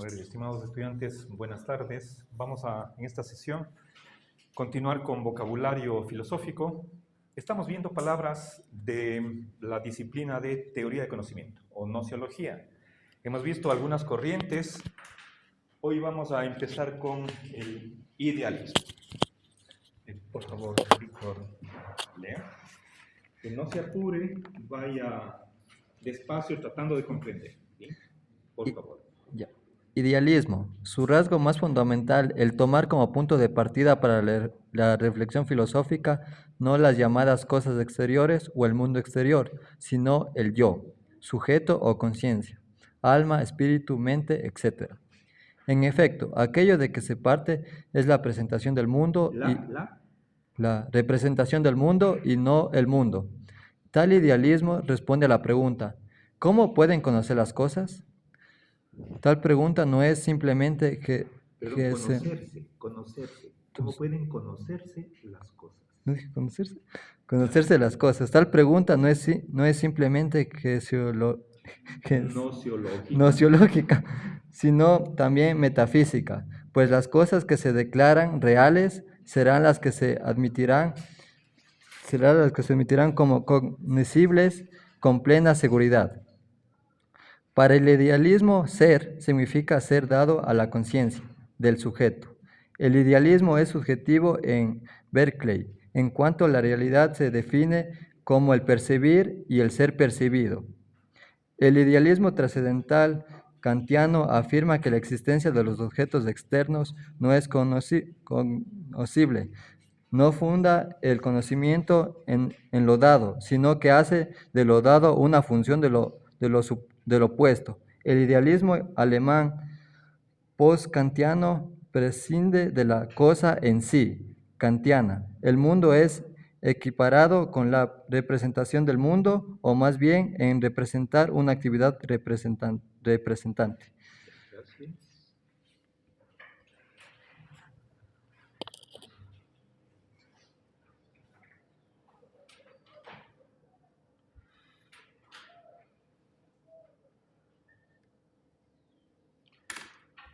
A ver, estimados estudiantes, buenas tardes. Vamos a, en esta sesión, continuar con vocabulario filosófico. Estamos viendo palabras de la disciplina de teoría de conocimiento o nociología. Hemos visto algunas corrientes. Hoy vamos a empezar con el idealismo. Por favor, Víctor, lea. Que no se apure, vaya despacio tratando de comprender. ¿Sí? Por favor. Ya. Idealismo. Su rasgo más fundamental, el tomar como punto de partida para la reflexión filosófica no las llamadas cosas exteriores o el mundo exterior, sino el yo, sujeto o conciencia, alma, espíritu, mente, etc. En efecto, aquello de que se parte es la presentación del mundo la representación del mundo y no el mundo. Tal idealismo responde a la pregunta, ¿cómo pueden conocer las cosas? Tal pregunta no es simplemente Conocerse. ¿Cómo pueden conocerse las cosas? ¿No dije conocerse? Conocerse las cosas. Tal pregunta no es simplemente nociológica, sino también metafísica, pues las cosas que se declaran reales serán las que se admitirán como cognoscibles con plena seguridad. Para el idealismo, ser significa ser dado a la conciencia del sujeto. El idealismo es subjetivo en Berkeley, en cuanto la realidad se define como el percibir y el ser percibido. El idealismo trascendental kantiano afirma que la existencia de los objetos externos no es conocible, no funda el conocimiento en lo dado, sino que hace de lo dado una función de lo opuesto. El idealismo alemán post-kantiano prescinde de la cosa en sí, kantiana. El mundo es equiparado con la representación del mundo, o más bien en representar una actividad representante. Gracias.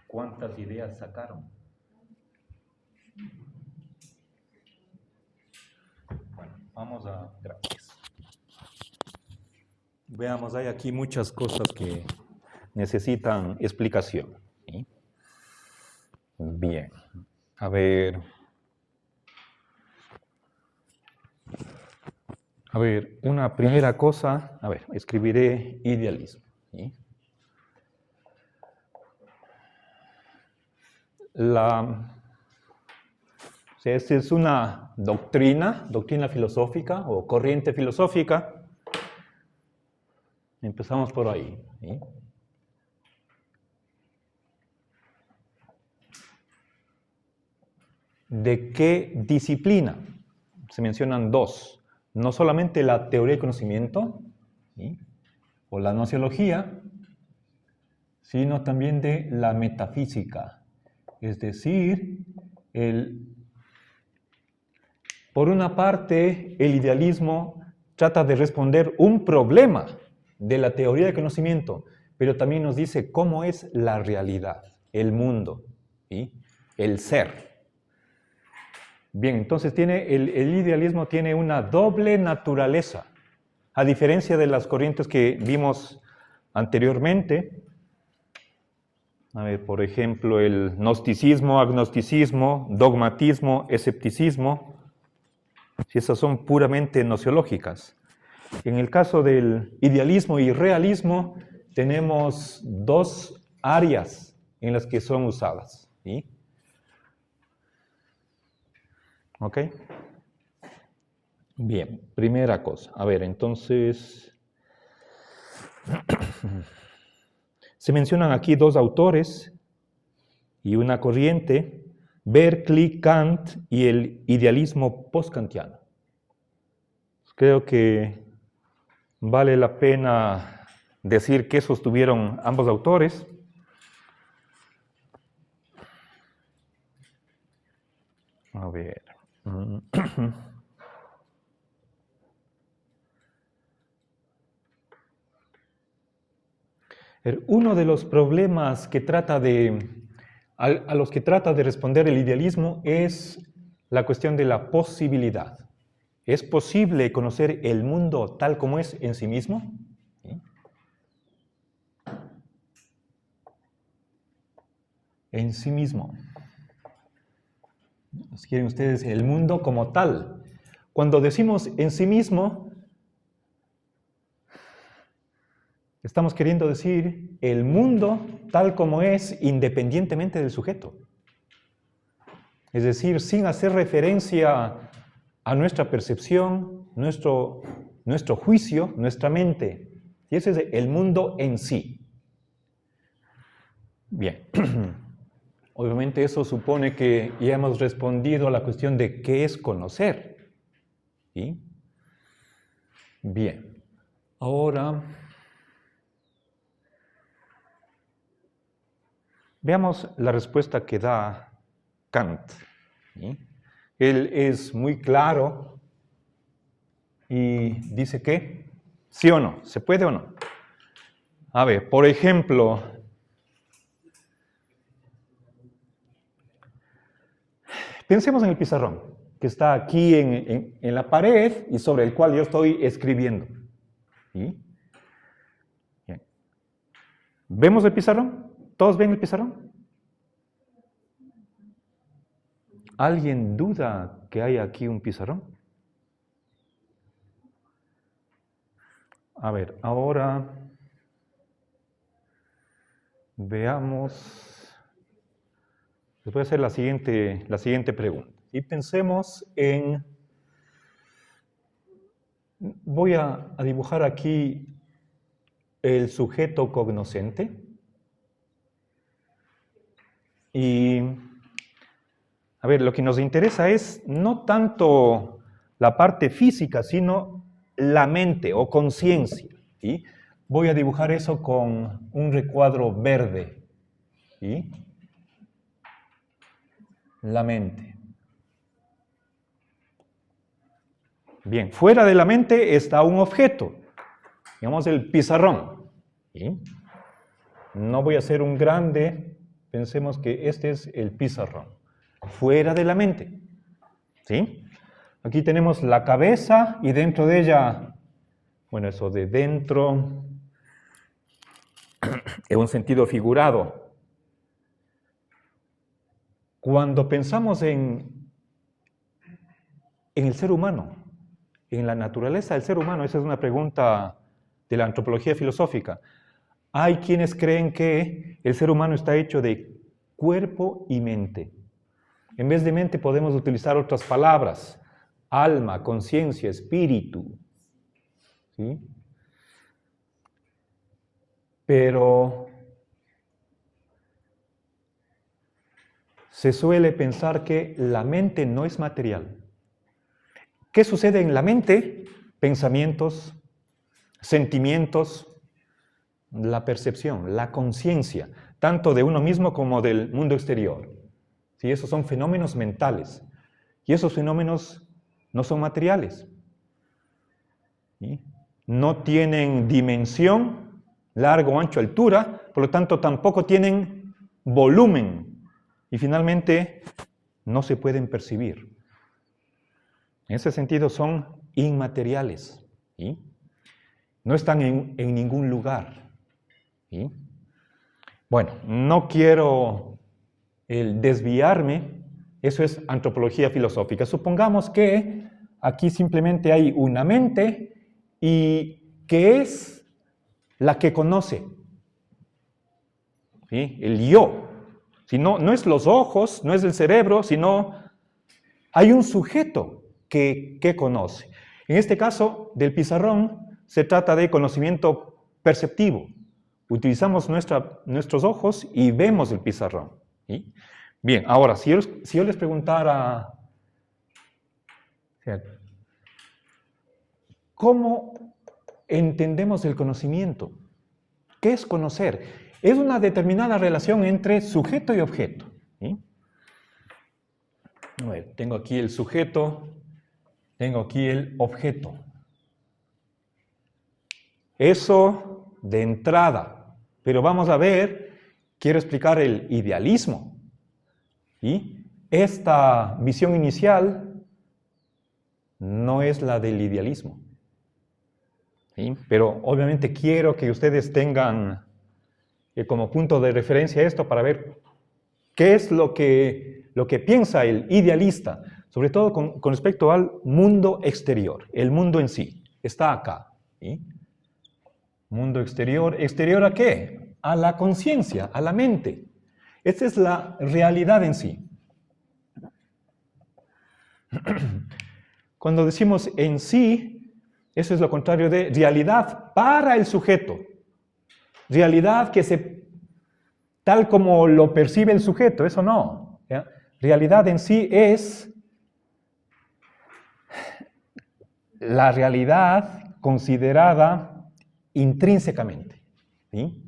¿Cuántas ideas sacaron? Bueno, vamos a... Gracias. Veamos, hay aquí muchas cosas que necesitan explicación. ¿Sí? Bien. A ver, una primera cosa, escribiré idealismo. ¿Sí? Esta es una doctrina filosófica o corriente filosófica. Empezamos por ahí. ¿Sí? ¿De qué disciplina? Se mencionan dos. No solamente la teoría del conocimiento, ¿sí?, o la nociología, sino también de la metafísica. Es decir, por una parte, el idealismo trata de responder un problema de la teoría del conocimiento, pero también nos dice cómo es la realidad, el mundo, ¿sí?, el ser. Bien, entonces el idealismo tiene una doble naturaleza, a diferencia de las corrientes que vimos anteriormente. Por ejemplo, el gnosticismo, agnosticismo, dogmatismo, escepticismo, si esas son puramente nociológicas. En el caso del idealismo y realismo, tenemos dos áreas en las que son usadas, ¿sí? ¿Ok? Bien, primera cosa. Entonces, se mencionan aquí dos autores y una corriente, Berkeley, Kant y el idealismo post-kantiano. Creo que vale la pena decir qué sostuvieron ambos autores. A ver. Uno de los problemas que a los que trata de responder el idealismo es la cuestión de la posibilidad. ¿Es posible conocer el mundo tal como es en sí mismo? ¿Sí? En sí mismo. ¿Quieren ustedes el mundo como tal? Cuando decimos en sí mismo, estamos queriendo decir el mundo tal como es independientemente del sujeto. Es decir, sin hacer referencia a nuestra percepción, nuestro juicio, nuestra mente. Y ese es el mundo en sí. Bien. Obviamente eso supone que ya hemos respondido a la cuestión de qué es conocer. ¿Sí? Bien. Ahora veamos la respuesta que da Kant. ¿Sí? Él es muy claro y dice que sí o no, ¿se puede o no? A ver, por ejemplo, pensemos en el pizarrón, que está aquí en la pared y sobre el cual yo estoy escribiendo. ¿Sí? Bien. ¿Vemos el pizarrón? ¿Todos ven el pizarrón? ¿Alguien duda que hay aquí un pizarrón? A ver, ahora veamos. Les voy a hacer la siguiente pregunta. Y pensemos en. Voy a dibujar aquí el sujeto cognoscente. Y, a ver, lo que nos interesa es no tanto la parte física, sino la mente o conciencia. ¿Sí? Voy a dibujar eso con un recuadro verde. ¿Sí? La mente. Bien, fuera de la mente está un objeto, digamos el pizarrón. ¿Sí? No voy a hacer un grande, pensemos que este es el pizarrón. Fuera de la mente. ¿Sí? Aquí tenemos la cabeza y dentro de ella, bueno, eso de dentro, en un sentido figurado. Cuando pensamos en el ser humano, en la naturaleza del ser humano, esa es una pregunta de la antropología filosófica. Hay quienes creen que el ser humano está hecho de cuerpo y mente. En vez de mente podemos utilizar otras palabras, alma, conciencia, espíritu. ¿Sí? Pero se suele pensar que la mente no es material. ¿Qué sucede en la mente? Pensamientos, sentimientos, la percepción, la conciencia, tanto de uno mismo como del mundo exterior. ¿Sí? Esos son fenómenos mentales. Y esos fenómenos no son materiales. ¿Sí? No tienen dimensión, largo, ancho, altura, por lo tanto tampoco tienen volumen. Y finalmente no se pueden percibir. En ese sentido son inmateriales. ¿Sí? No están en ningún lugar. ¿Sí? Bueno, no quiero desviarme, eso es antropología filosófica. Supongamos que aquí simplemente hay una mente y que es la que conoce. ¿Sí? El yo. Si no es los ojos, no es el cerebro, sino hay un sujeto que conoce. En este caso, del pizarrón, se trata de conocimiento perceptivo. Utilizamos nuestros ojos y vemos el pizarrón. ¿Sí? Bien, ahora, si yo les preguntara, ¿cómo entendemos el conocimiento? ¿Qué es conocer? Es una determinada relación entre sujeto y objeto. ¿Sí? A ver, tengo aquí el sujeto, tengo aquí el objeto. Eso de entrada, Pero vamos a ver, quiero explicar el idealismo. ¿Sí? Esta visión inicial no es la del idealismo. ¿Sí? Pero obviamente quiero que ustedes tengan como punto de referencia esto para ver qué es lo que piensa el idealista, sobre todo con respecto al mundo exterior. El mundo en sí está acá. ¿Sí? Mundo exterior. ¿Exterior a qué? A la conciencia, a la mente. Esta es la realidad en sí. Cuando decimos en sí, eso es lo contrario de realidad para el sujeto. Realidad tal como lo percibe el sujeto, eso no. ¿Ya? Realidad en sí es la realidad considerada intrínsecamente, ¿sí?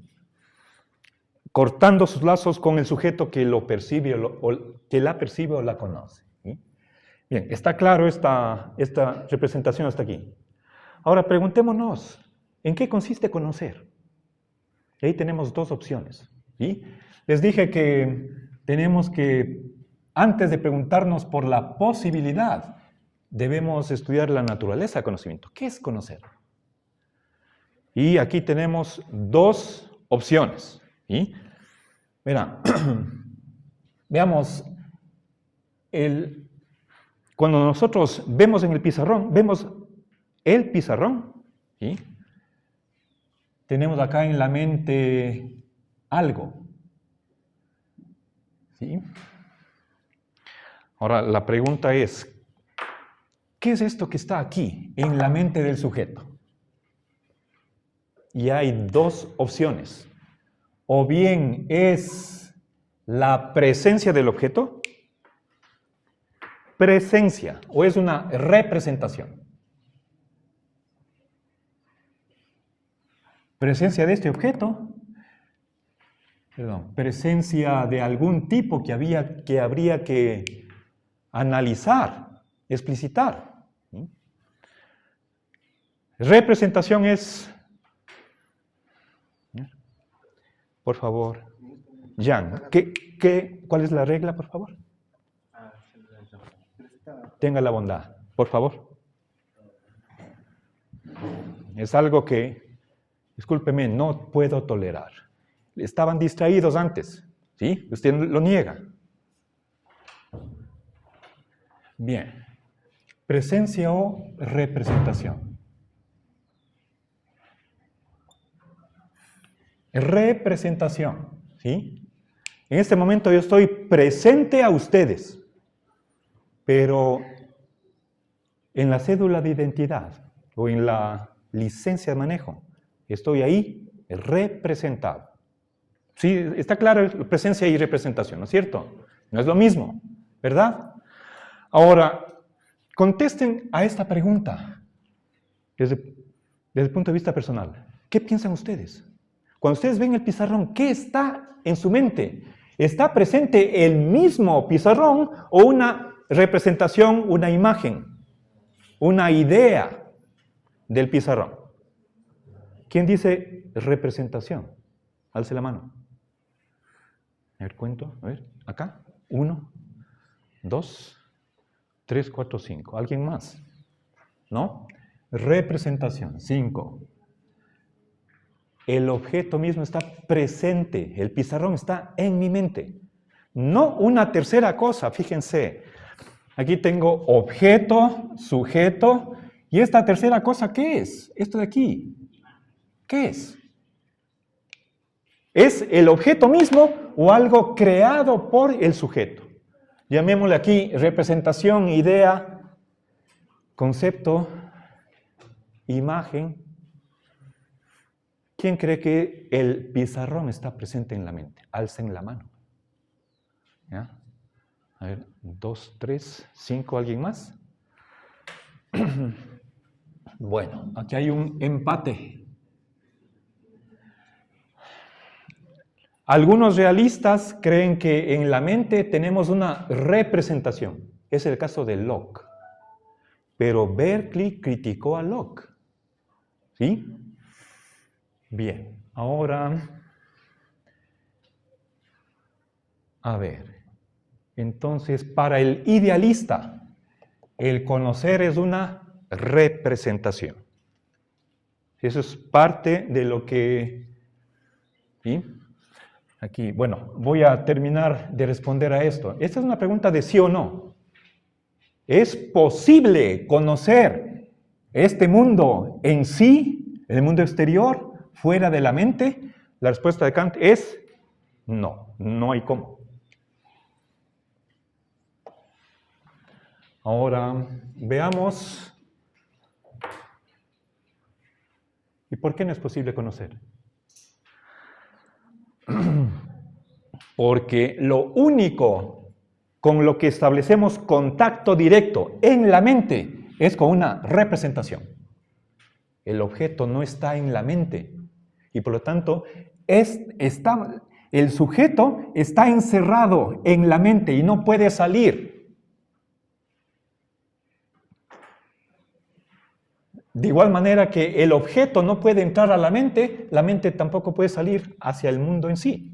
Cortando sus lazos con el sujeto que lo percibe que la percibe o la conoce. ¿Sí? Bien, está claro esta representación hasta aquí. Ahora preguntémonos, ¿en qué consiste conocer? Y ahí tenemos dos opciones. ¿Sí? Les dije que tenemos que, antes de preguntarnos por la posibilidad, debemos estudiar la naturaleza del conocimiento. ¿Qué es conocer? Y aquí tenemos dos opciones. ¿Sí? Mira, veamos, cuando nosotros vemos en el pizarrón, vemos el pizarrón, ¿sí? Tenemos acá en la mente algo, ¿sí? Ahora, la pregunta es, ¿qué es esto que está aquí en la mente del sujeto? Y hay dos opciones. O bien es la presencia del objeto, presencia, o es una representación. Presencia de este objeto, presencia de algún tipo que habría que analizar, explicitar. ¿Sí? Representación es, por favor, Jan, ¿cuál es la regla, por favor? Tenga la bondad, por favor. Es algo que, discúlpeme, no puedo tolerar. Estaban distraídos antes, ¿sí? Usted lo niega. Bien. Presencia o representación. Representación, ¿sí? En este momento yo estoy presente a ustedes, pero en la cédula de identidad o en la licencia de manejo, estoy ahí representado. Sí, está claro, presencia y representación, ¿no es cierto? No es lo mismo, ¿verdad? Ahora, contesten a esta pregunta desde el punto de vista personal. ¿Qué piensan ustedes? Cuando ustedes ven el pizarrón, ¿qué está en su mente? ¿Está presente el mismo pizarrón o una representación, una imagen, una idea del pizarrón? ¿Quién dice representación? Alce la mano. A ver, cuento. A ver, acá. 1, 2, 3, 4, 5. ¿Alguien más? ¿No? Representación. 5. El objeto mismo está presente. El pizarrón está en mi mente. No una tercera cosa, fíjense. Aquí tengo objeto, sujeto. ¿Y esta tercera cosa qué es? Esto de aquí. ¿Qué es? ¿Es el objeto mismo o algo creado por el sujeto? Llamémosle aquí representación, idea, concepto, imagen. ¿Quién cree que el pizarrón está presente en la mente? Alcen la mano. ¿Ya? A ver, 2, 3, 5, ¿alguien más? Bueno, aquí hay un empate. Algunos realistas creen que en la mente tenemos una representación. Es el caso de Locke. Pero Berkeley criticó a Locke. ¿Sí? Bien, ahora A ver, entonces para el idealista, el conocer es una representación. Eso es parte de lo que... ¿sí? Aquí, bueno, voy a terminar de responder a esto. Esta es una pregunta de sí o no. ¿Es posible conocer este mundo en sí, el mundo exterior, fuera de la mente? La respuesta de Kant es no, no hay cómo. Ahora, veamos. ¿Y por qué no es posible conocer? Porque lo único con lo que establecemos contacto directo en la mente es con una representación. El objeto no está en la mente y por lo tanto el sujeto está encerrado en la mente y no puede salir. De igual manera que el objeto no puede entrar a la mente tampoco puede salir hacia el mundo en sí.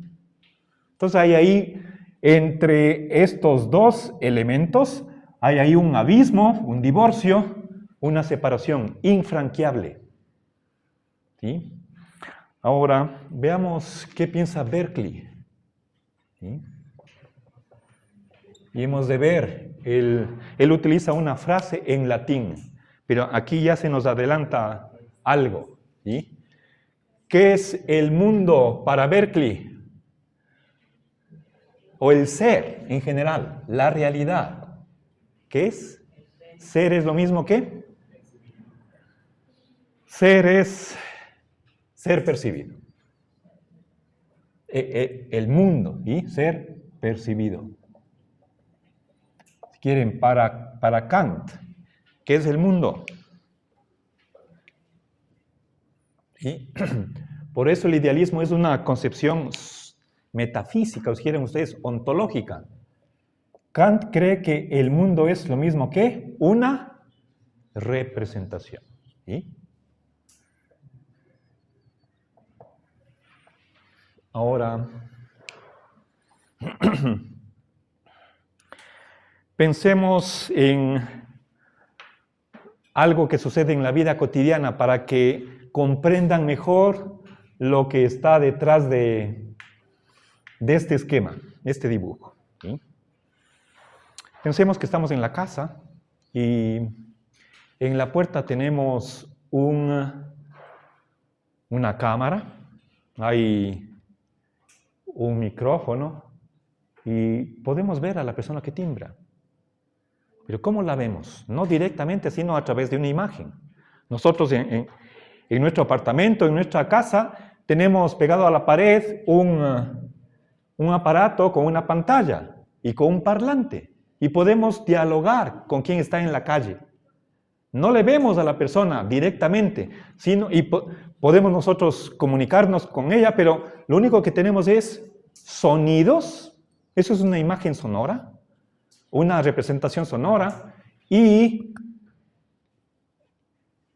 Entonces hay ahí, entre estos dos elementos, hay ahí un abismo, un divorcio, una separación infranqueable. ¿Sí? Ahora, veamos qué piensa Berkeley. ¿Sí? Y hemos de ver, él utiliza una frase en latín, pero aquí ya se nos adelanta algo. ¿Sí? ¿Qué es el mundo para Berkeley? O el ser en general, la realidad. ¿Qué es? Ser es lo mismo que ser es ser percibido. El mundo y ser percibido. Si quieren, para Kant, ¿qué es el mundo? ¿Sí? Por eso el idealismo es una concepción metafísica, o si quieren ustedes, ontológica. Kant cree que el mundo es lo mismo que una representación. ¿Sí? Ahora, pensemos en algo que sucede en la vida cotidiana para que comprendan mejor lo que está detrás de este esquema, este dibujo. ¿Sí? Pensemos que estamos en la casa y en la puerta tenemos una cámara, hay un micrófono y podemos ver a la persona que timbra. Pero ¿cómo la vemos? No directamente, sino a través de una imagen. Nosotros en nuestro apartamento, en nuestra casa, tenemos pegado a la pared un aparato con una pantalla y con un parlante. Y podemos dialogar con quien está en la calle. No le vemos a la persona directamente, y podemos nosotros comunicarnos con ella, pero lo único que tenemos es sonidos. Eso es una imagen sonora, una representación sonora, y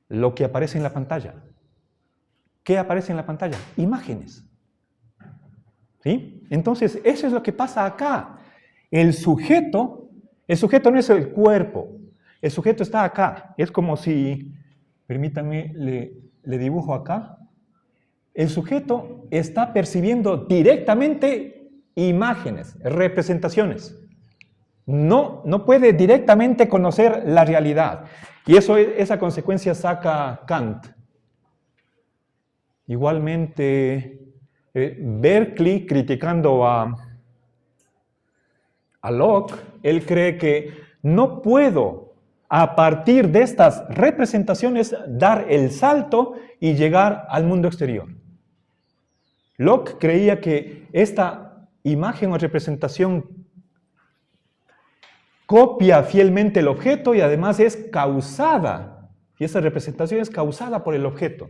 lo que aparece en la pantalla. ¿Qué aparece en la pantalla? Imágenes. ¿Sí? Entonces, eso es lo que pasa acá. El sujeto no es el cuerpo. El sujeto está acá. Es como si, permítanme, le dibujo acá. El sujeto está percibiendo directamente imágenes, representaciones. No puede directamente conocer la realidad. Y esa consecuencia saca Kant. Igualmente, Berkeley, criticando a Locke, él cree que no puedo, a partir de estas representaciones, dar el salto y llegar al mundo exterior. Locke creía que esta imagen o representación copia fielmente el objeto y además es causada, y esa representación es causada por el objeto.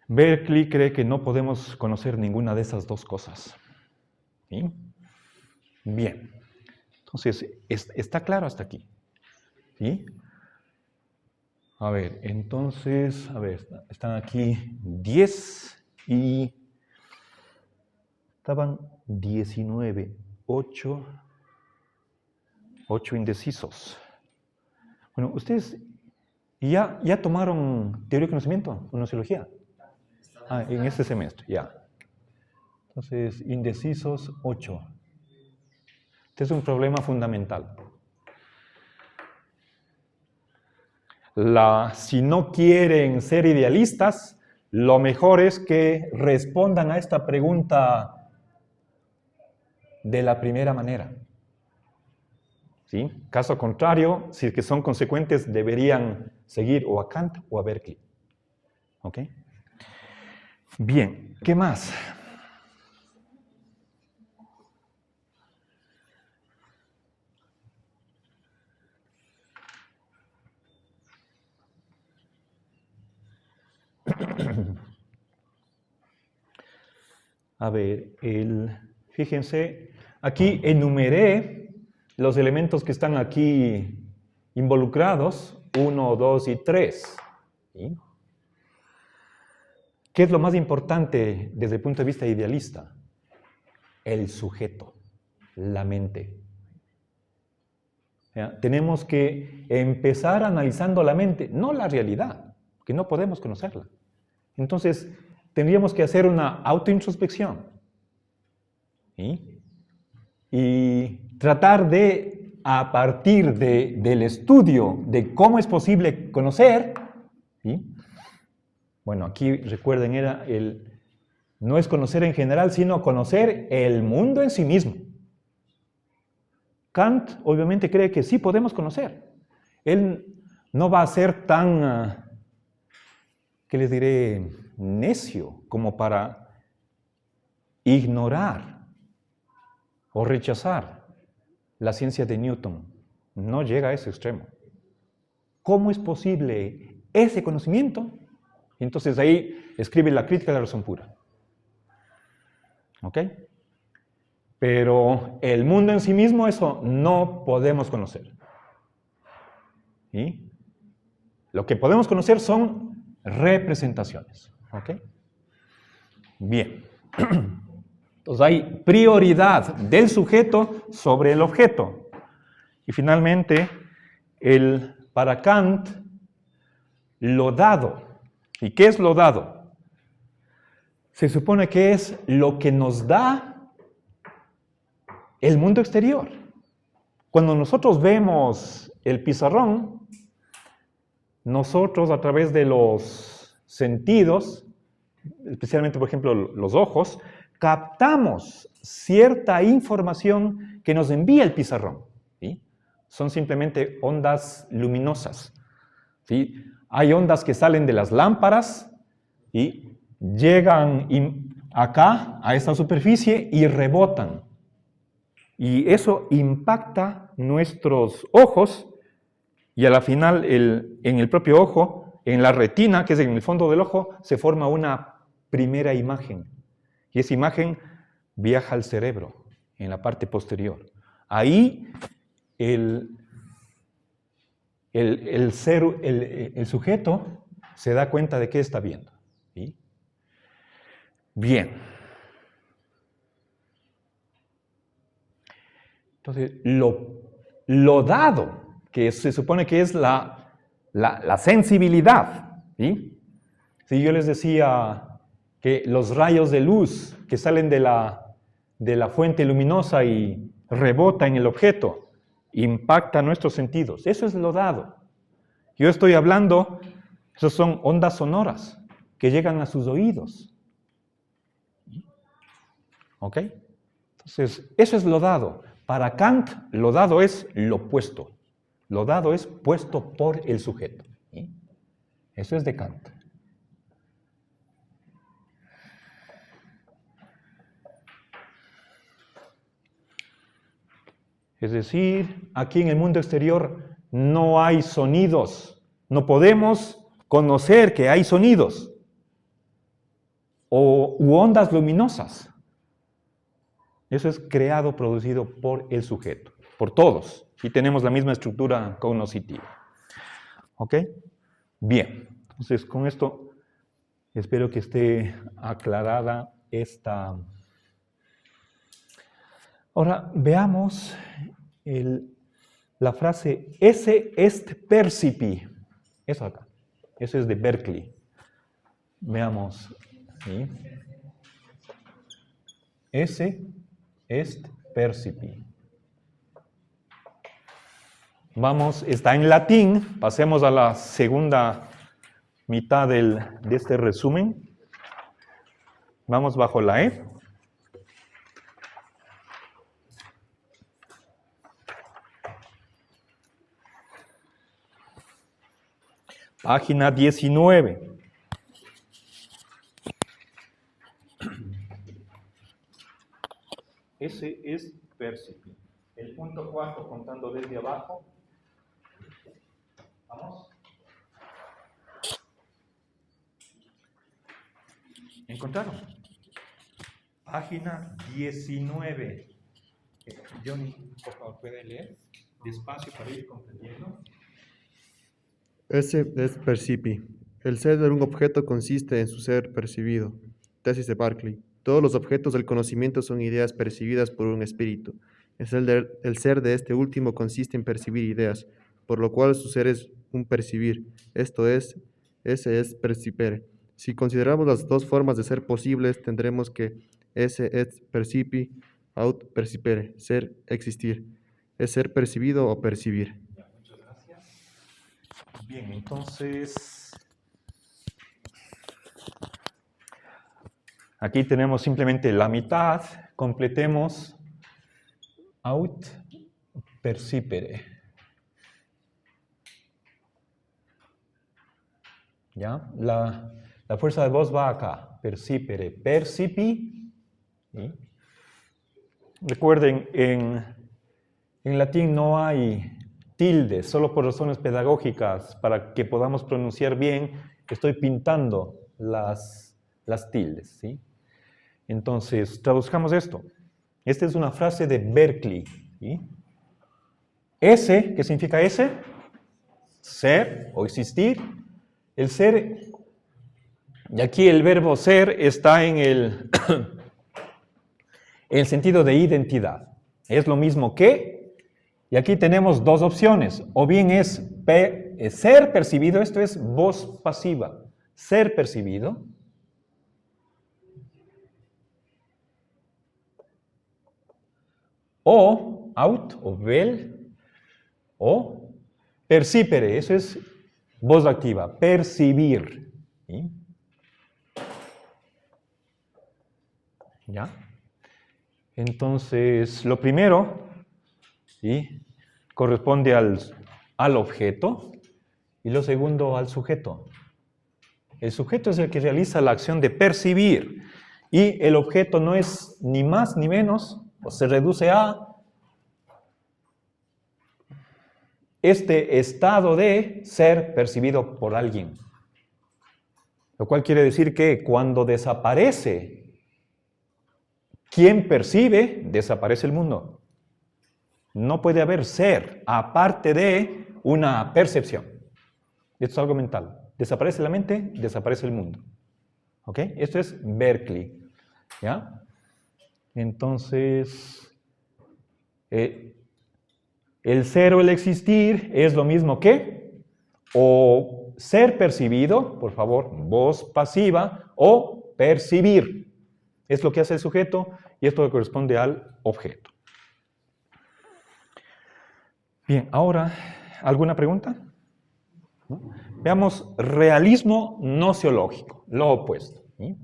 Berkeley cree que no podemos conocer ninguna de esas dos cosas. ¿Sí? Bien, entonces, ¿está claro hasta aquí? ¿Sí? A ver, entonces, están aquí 10 y Estaban 19, 8 indecisos. Bueno, ustedes ya tomaron teoría de conocimiento, gnoseología. En este semestre, ya. Entonces, indecisos, 8. Este es un problema fundamental. Si no quieren ser idealistas, lo mejor es que respondan a esta pregunta de la primera manera. ¿Sí? Caso contrario, si es que son consecuentes, deberían seguir o a Kant o a Berkeley. ¿Ok? Bien, ¿qué más? A ver, fíjense, aquí enumeré los elementos que están aquí involucrados, 1, 2 y 3. ¿Sí? ¿Qué es lo más importante desde el punto de vista idealista? El sujeto, la mente. ¿Ya? Tenemos que empezar analizando la mente, no la realidad, que no podemos conocerla. Entonces, tendríamos que hacer una autointrospección. ¿Sí? Y tratar de, a partir del estudio de cómo es posible conocer, ¿sí? Bueno, aquí recuerden, no es conocer en general, sino conocer el mundo en sí mismo. Kant obviamente cree que sí podemos conocer. Él no va a ser tan, ¿qué les diré?, necio como para ignorar o rechazar la ciencia de Newton. No llega a ese extremo. ¿Cómo es posible ese conocimiento? Entonces ahí escribe la crítica de la razón pura. ¿Ok? Pero el mundo en sí mismo, eso no podemos conocer. ¿Sí? Lo que podemos conocer son representaciones. ¿Ok? Bien. Entonces hay prioridad del sujeto sobre el objeto. Y finalmente, para Kant, lo dado. ¿Y qué es lo dado? Se supone que es lo que nos da el mundo exterior. Cuando nosotros vemos el pizarrón, nosotros a través de los sentidos, especialmente por ejemplo los ojos, captamos cierta información que nos envía el pizarrón. ¿Sí? Son simplemente ondas luminosas. ¿Sí? Hay ondas que salen de las lámparas y llegan acá, a esta superficie, y rebotan. Y eso impacta nuestros ojos y a la final en el propio ojo, en la retina, que es en el fondo del ojo, se forma una primera imagen. Y esa imagen viaja al cerebro, en la parte posterior. Ahí el sujeto se da cuenta de qué está viendo. ¿Sí? Bien. Entonces, lo dado, que se supone que es la sensibilidad, ¿sí? Si yo les decía que los rayos de luz que salen de la fuente luminosa y rebota en el objeto, impacta nuestros sentidos, eso es lo dado. Yo estoy hablando, esas son ondas sonoras que llegan a sus oídos. ¿Ok? Entonces, eso es lo dado. Para Kant, lo dado es lo puesto. Lo dado es puesto por el sujeto. ¿Sí? Eso es de Kant. Es decir, aquí en el mundo exterior no hay sonidos. No podemos conocer que hay sonidos u ondas luminosas. Eso es creado, producido por el sujeto, por todos. Y tenemos la misma estructura cognoscitiva. ¿Ok? Bien. Entonces, con esto espero que esté aclarada esta Ahora veamos la frase esse est percipi. Eso acá. Eso es de Berkeley. Veamos. ¿Sí? Esse est percipi. Vamos, está en latín. Pasemos a la segunda mitad de este resumen. Vamos bajo la E. Página 19. Ese es percipi. El punto cuarto, contando desde abajo. Vamos. ¿Encontraron? Página 19. Johnny, por favor, ¿puede leer? Despacio para ir comprendiendo. Ese es percipi. El ser de un objeto consiste en su ser percibido. Tesis de Berkeley. Todos los objetos del conocimiento son ideas percibidas por un espíritu. El ser de este último consiste en percibir ideas, por lo cual su ser es un percibir. Esto es, ese es percipere. Si consideramos las dos formas de ser posibles, tendremos que ese es percipi, aut percipere, ser, existir. Es ser percibido o percibir. Ya, muchas gracias. Bien, entonces, aquí tenemos simplemente la mitad. Completemos aut percipere. ¿Ya? La fuerza de voz va acá. Percipere. Percipi. ¿Sí? Recuerden, en latín no hay tildes, solo por razones pedagógicas, para que podamos pronunciar bien, estoy pintando las tildes, ¿sí? Entonces, traduzcamos esto. Esta es una frase de Berkeley, ¿sí? Ese, ¿qué significa ese? Ser o existir. El ser, y aquí el verbo ser está en el sentido de identidad. Es lo mismo que, y aquí tenemos dos opciones. O bien es ser percibido, esto es voz pasiva. Ser percibido. O aut, o vel, o percipere, eso es voz activa, percibir. ¿Sí? ¿Ya? Entonces, lo primero, ¿sí?, corresponde al objeto y lo segundo al sujeto. El sujeto es el que realiza la acción de percibir y el objeto no es ni más ni menos, o se reduce a este estado de ser percibido por alguien. Lo cual quiere decir que cuando desaparece quien percibe, desaparece el mundo. No puede haber ser aparte de una percepción. Esto es algo mental. Desaparece la mente, desaparece el mundo. ¿Ok? Esto es Berkeley. ¿Ya? Entonces, el ser o el existir es lo mismo que o ser percibido, por favor, voz pasiva, o percibir. Es lo que hace el sujeto y esto corresponde al objeto. Bien, ahora, ¿alguna pregunta? ¿No? Veamos realismo nociológico, lo opuesto. ¿Sí?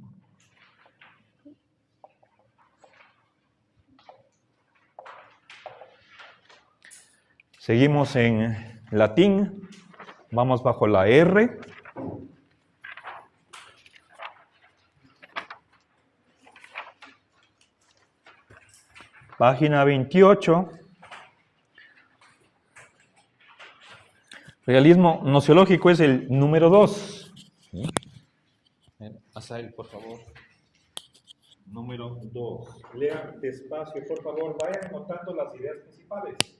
Seguimos en latín, vamos bajo la R. Página 28. Realismo nociológico es el número 2. ¿Sí? Asael, por favor. Número 2. Lean despacio, por favor. Vayan notando las ideas principales.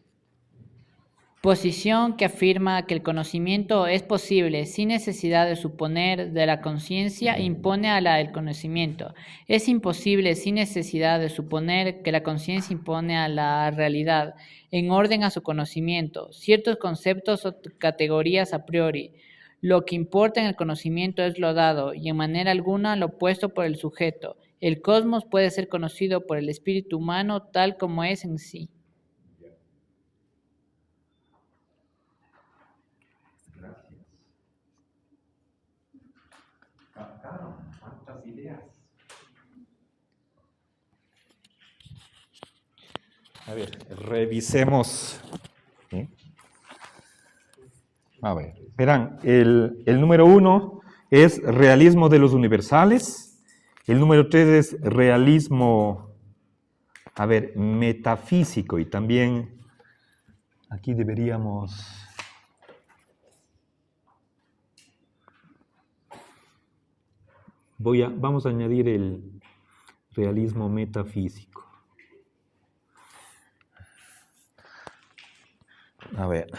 Posición que afirma que el conocimiento es posible sin necesidad de suponer de la conciencia impone a la del conocimiento. Es imposible sin necesidad de suponer que la conciencia impone a la realidad en orden a su conocimiento, ciertos conceptos o categorías a priori. Lo que importa en el conocimiento es lo dado y en manera alguna lo puesto por el sujeto. El cosmos puede ser conocido por el espíritu humano tal como es en sí. Captaron cuántas ideas. A ver, revisemos. ¿Sí? A ver, verán, el número 1 es realismo de los universales. El número 3 es realismo, a ver, metafísico. Y también aquí deberíamos... Vamos a añadir el realismo metafísico. A ver.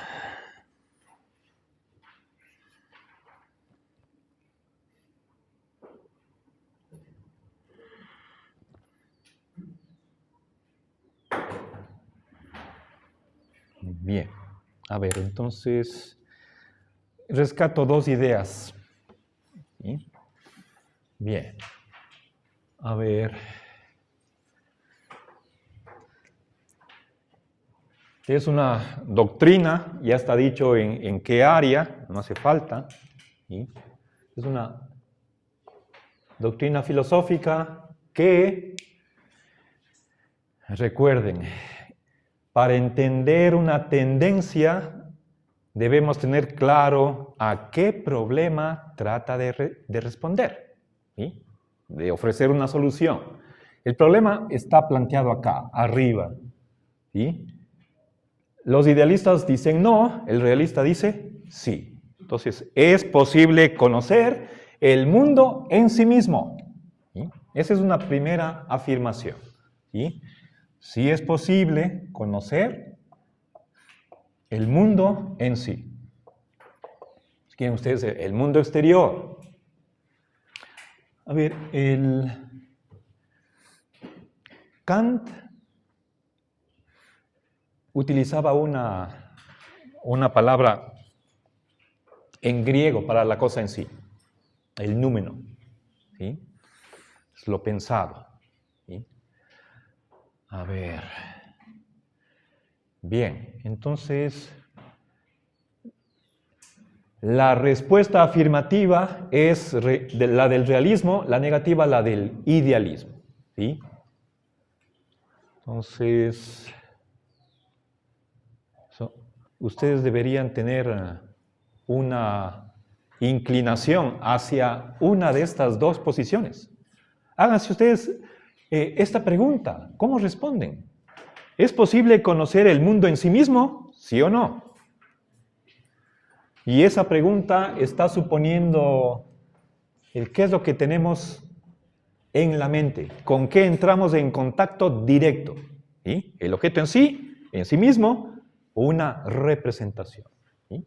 Bien. A ver, entonces, rescato dos ideas. ¿Sí? Bien. A ver. Es una doctrina, ya está dicho en qué área, no hace falta. ¿Sí? Es una doctrina filosófica que, recuerden, para entender una tendencia debemos tener claro a qué problema trata de responder, ¿sí? De ofrecer una solución. El problema está planteado acá, arriba. ¿Sí? Los idealistas dicen no, el realista dice sí. Entonces, es posible conocer el mundo en sí mismo. ¿Sí? Esa es una primera afirmación. ¿Sí? Sí es posible conocer el mundo en sí. ¿Quieren ustedes el mundo exterior? A ver, Kant utilizaba una palabra en griego para la cosa en sí, el númeno, ¿sí? Es lo pensado, ¿sí? A ver, bien, entonces la respuesta afirmativa es la del realismo, la negativa la del idealismo, ¿sí? Entonces, ustedes deberían tener una inclinación hacia una de estas dos posiciones. Háganse ustedes esta pregunta, ¿cómo responden? ¿Es posible conocer el mundo en sí mismo? ¿Sí o no? Y esa pregunta está suponiendo qué es lo que tenemos en la mente, con qué entramos en contacto directo. ¿Sí? El objeto en sí mismo, o una representación. ¿Sí?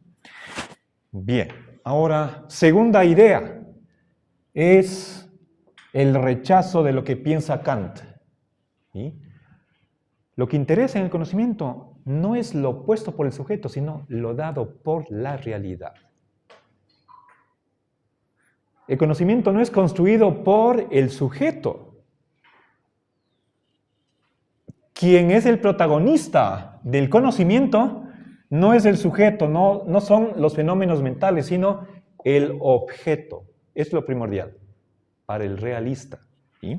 Bien, ahora, segunda idea, es el rechazo de lo que piensa Kant. ¿Sí? Lo que interesa en el conocimiento no es lo puesto por el sujeto, sino lo dado por la realidad. El conocimiento no es construido por el sujeto. Quien es el protagonista del conocimiento no es el sujeto, no son los fenómenos mentales, sino el objeto. Es lo primordial para el realista. ¿Sí?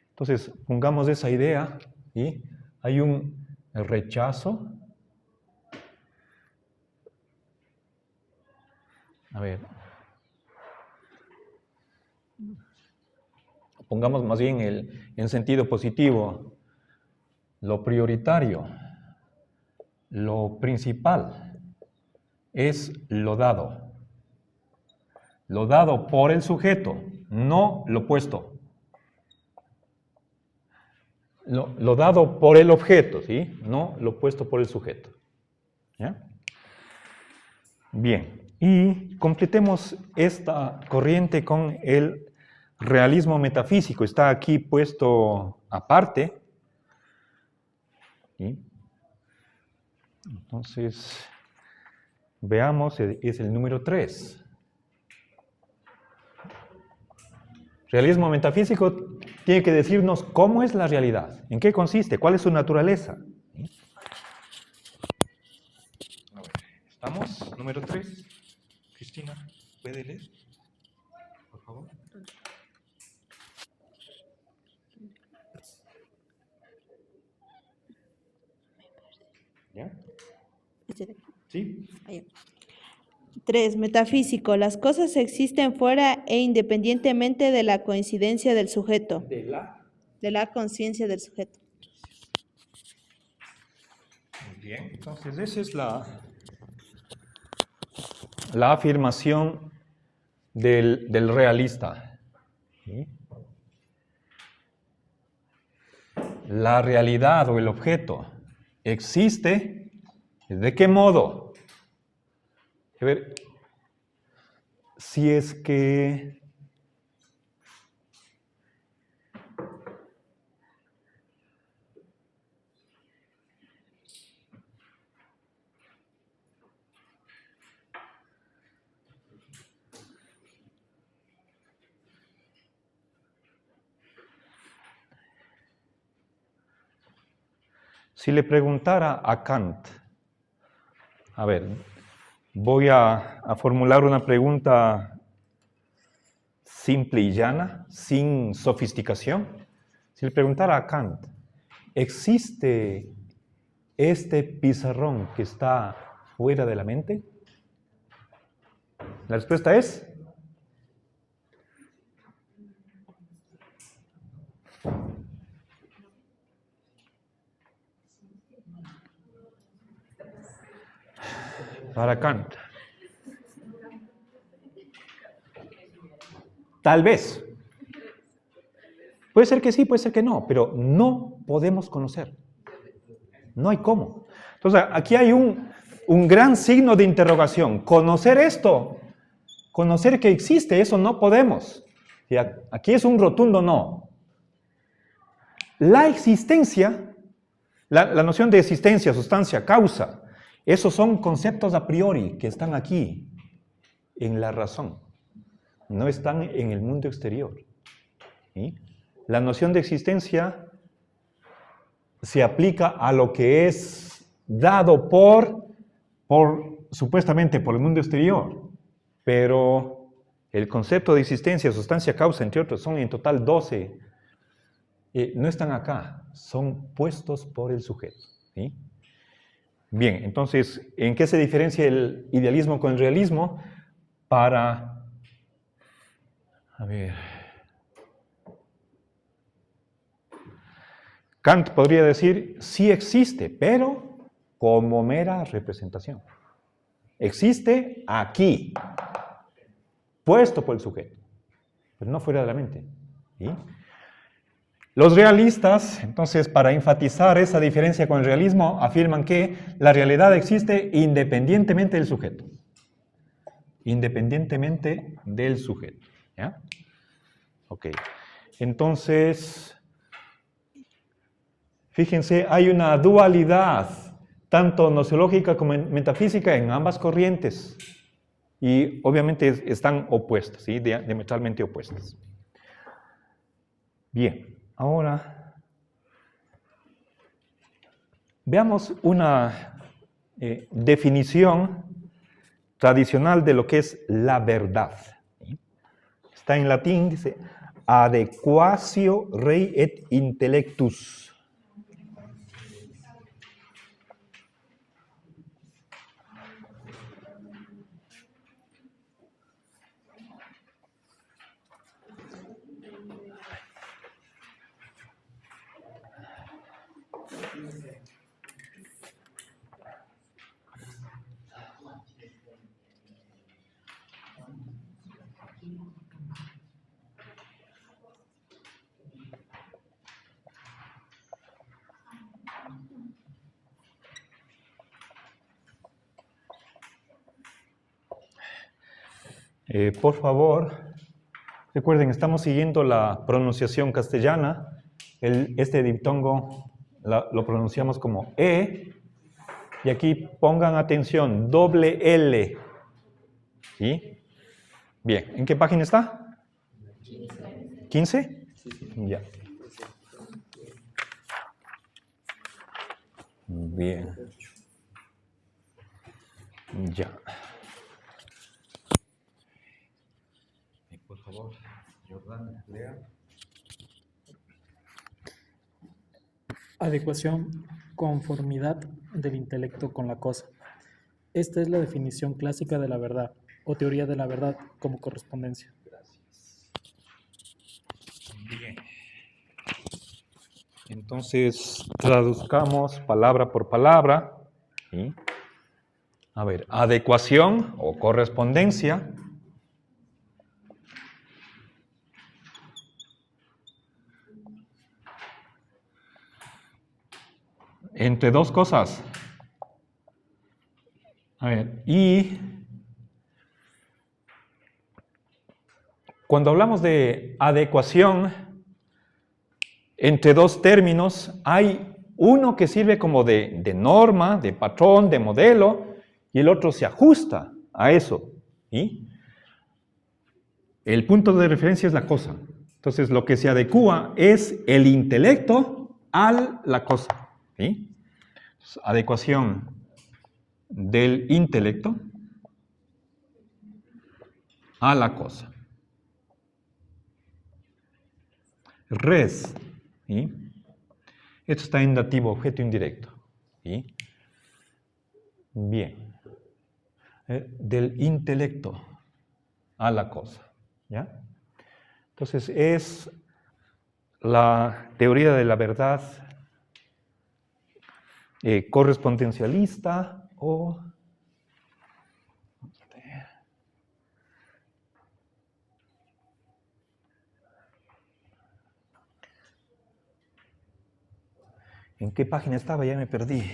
Entonces, pongamos esa idea. ¿Sí? Hay un rechazo. A ver. Pongamos más bien en sentido positivo. Lo prioritario, lo principal, es lo dado. Lo dado por el sujeto, no lo puesto. Lo dado por el objeto, ¿sí? No lo puesto por el sujeto. ¿Ya? Bien, y completemos esta corriente con el realismo metafísico. Está aquí puesto aparte. ¿Sí? Entonces, veamos, es el número 3. Realismo metafísico tiene que decirnos cómo es la realidad, en qué consiste, cuál es su naturaleza. ¿Sí? A ver, estamos, número 3. Cristina, ¿puede leer? Por favor. ¿Ya? ¿Sí? 3. Metafísico. Las cosas existen fuera e independientemente de la coincidencia del sujeto, de la conciencia del sujeto. Muy bien, entonces esa es la afirmación del realista. ¿Sí? La realidad o el objeto existe. ¿De qué modo? A ver, si es que si le preguntara a Kant, a ver, voy a formular una pregunta simple y llana, sin sofisticación. Si le preguntara a Kant, ¿existe este pizarrón que está fuera de la mente? La respuesta es para Kant. Tal vez. Puede ser que sí, puede ser que no, pero no podemos conocer. No hay cómo. Entonces, aquí hay un gran signo de interrogación. Conocer esto, conocer que existe, eso no podemos. Y aquí es un rotundo no. La existencia, la noción de existencia, sustancia, causa, esos son conceptos a priori que están aquí, en la razón. No están en el mundo exterior. ¿Sí? La noción de existencia se aplica a lo que es dado supuestamente por el mundo exterior, pero el concepto de existencia, sustancia, causa, entre otros, son en total 12, no están acá, son puestos por el sujeto. ¿Sí? Bien, entonces, ¿en qué se diferencia el idealismo con el realismo? A ver, Kant podría decir, sí existe, pero como mera representación. Existe aquí, puesto por el sujeto, pero no fuera de la mente. ¿Sí? Los realistas, entonces, para enfatizar esa diferencia con el realismo, afirman que la realidad existe independientemente del sujeto. Independientemente del sujeto. ¿Ya? Ok. Entonces, fíjense, hay una dualidad, tanto gnoseológica como metafísica, en ambas corrientes. Y obviamente están opuestas, ¿sí? Diametralmente opuestas. Bien, ahora veamos una definición tradicional de lo que es la verdad. ¿Sí? Está en latín, dice, adequatio rei et intellectus. Por favor, recuerden, estamos siguiendo la pronunciación castellana. Este diptongo lo pronunciamos como E. Y aquí pongan atención, doble L. ¿Sí? Bien, ¿en qué página está? 15. Ya. Bien. Ya. Por favor, Jordán, lea. Adecuación, conformidad del intelecto con la cosa. Esta es la definición clásica de la verdad, o teoría de la verdad, como correspondencia. Bien. Entonces, traduzcamos palabra por palabra. ¿Sí? A ver, adecuación o correspondencia. Entre dos cosas. A ver, y cuando hablamos de adecuación entre dos términos, hay uno que sirve como de norma, de patrón, de modelo, y el otro se ajusta a eso. ¿Sí? El punto de referencia es la cosa. Entonces, lo que se adecua es el intelecto a la cosa. ¿Sí? Adecuación del intelecto a la cosa. Res. ¿Sí? Esto está en dativo, objeto indirecto. ¿Sí? Bien. Del intelecto a la cosa. ¿Ya? Entonces, es la teoría de la verdad correspondencialista o ¿en qué página estaba? Ya me perdí.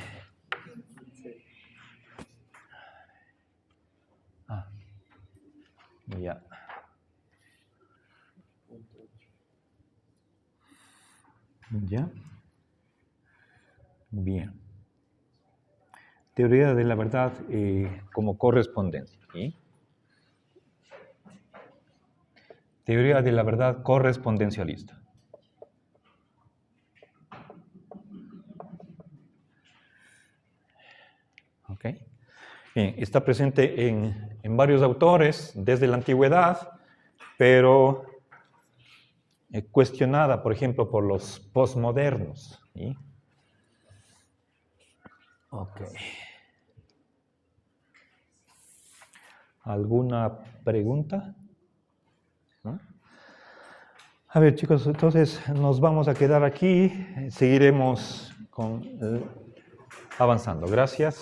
Ya. ¿Ya? Bien. Teoría de la verdad como correspondencia. ¿Sí? Teoría de la verdad correspondencialista. ¿Ok? Bien, está presente en varios autores desde la antigüedad, pero cuestionada, por ejemplo, por los posmodernos. ¿Sí? Ok. ¿Alguna pregunta? ¿No? A ver, chicos, entonces nos vamos a quedar aquí. Seguiremos avanzando. Gracias.